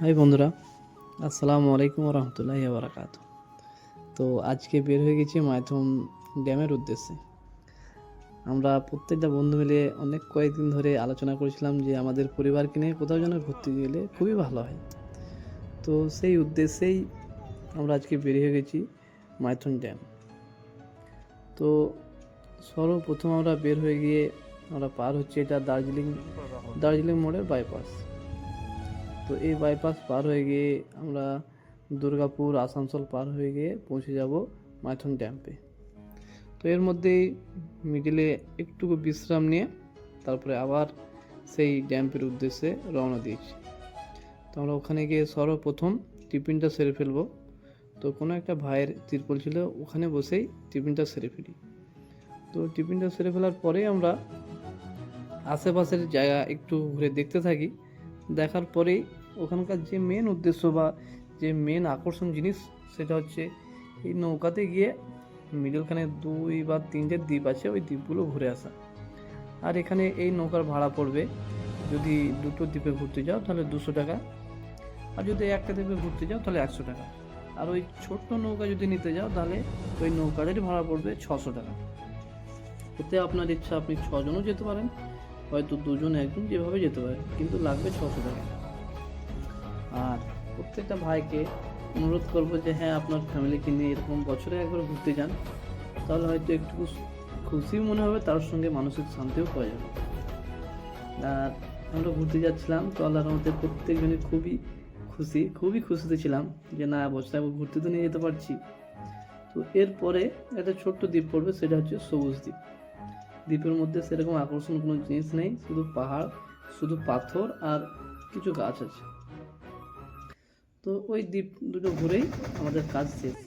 High বন্ধুরা, আসসালামু আলাইকুম রহমতুল্লাহি বারাকাতু। তো আজকে বের হয়ে গেছি মাইথন ড্যামের উদ্দেশ্যে। আমরা প্রত্যেকটা বন্ধু মিলে অনেক কয়েকদিন ধরে আলোচনা করেছিলাম যে আমাদের পরিবারকে নিয়ে কোথাও যেন ঘুরতে গেলে খুবই ভালো হয়। তো সেই উদ্দেশ্যেই আমরা আজকে বের হয়ে গেছি মাইথন ড্যাম। তো সর্বপ্রথম আমরা বের হয়ে গিয়ে আমরা পার হচ্ছে এটা দার্জিলিং মোড়ের বাইপাস। তো এই বাইপাস পার হয়ে গিয়ে আমরা দুর্গাপুর আসানসোল পার হয়ে গিয়ে পৌঁছে যাব মাইথন ড্যাম্পে। তো এর মধ্যেই মিডিলে একটু বিশ্রাম নিয়ে তারপরে আবার সেই ড্যাম্পের উদ্দেশ্যে রওনা দিয়েছি। তো আমরা ওখানে গিয়ে সর্বপ্রথম টিফিনটা সেরে ফেলবো। তো কোনো একটা ভাইয়ের তিরপল ছিল, ওখানে বসেই টিফিনটা সেরে ফেলি। তো টিফিনটা সেরে ফেলার পরে আমরা আশেপাশের জায়গা একটু ঘুরে দেখতে থাকি। দেখার পরেই ওখানকার যে মেন উদ্দেশ্য বা যে মেন আকর্ষণ জিনিস, সেটা হচ্ছে এই নৌকাতে গিয়ে মিডলখানে 2 বা 3টে দ্বীপ আছে, ওই দ্বীপগুলো ঘুরে আসা। আর এখানে এই নৌকার ভাড়া পড়বে, যদি দুটো দ্বীপে ঘুরতে যাও তাহলে 200 টাকা, আর যদি একটা দ্বীপে ঘুরতে যাও তাহলে 100 টাকা। আর ওই ছোট্ট নৌকা যদি নিতে যাও তাহলে ওই নৌকাটারই ভাড়া পড়বে 600 টাকা। এতে আপনার ইচ্ছা, আপনি 6 জনও যেতে পারেন, হয়তো 2 জন 1 জন যেভাবে যেতে পারে, কিন্তু লাগবে 600 টাকা। আর প্রত্যেকটা ভাইকে অনুরোধ করবো যে হ্যাঁ, আপনার ফ্যামিলিকে নিয়ে এরকম বছরে একবার ঘুরতে যান, তাহলে হয়তো একটু খুশি মনে হবে, তার সঙ্গে মানসিক শান্তিও পাওয়া যাবে। আর আমরা ঘুরতে যাচ্ছিলাম, তো আল্লাহর রহমতে প্রত্যেকজনই খুবই খুশিতে ছিলাম যে না, বছরে একবার ঘুরতে তো নিয়ে যেতে পারছি। তো এরপরে একটা ছোট্ট দ্বীপ পড়বে, সেটা হচ্ছে সবুজ দ্বীপ। দ্বীপের মধ্যে সেরকম আকর্ষণ কোনো জিনিস নেই, শুধু পাহাড়, শুধু পাথর আর কিছু গাছ আছে। তো ওই দ্বীপ দুটো ঘুরেই আমাদের কাজ শেষ।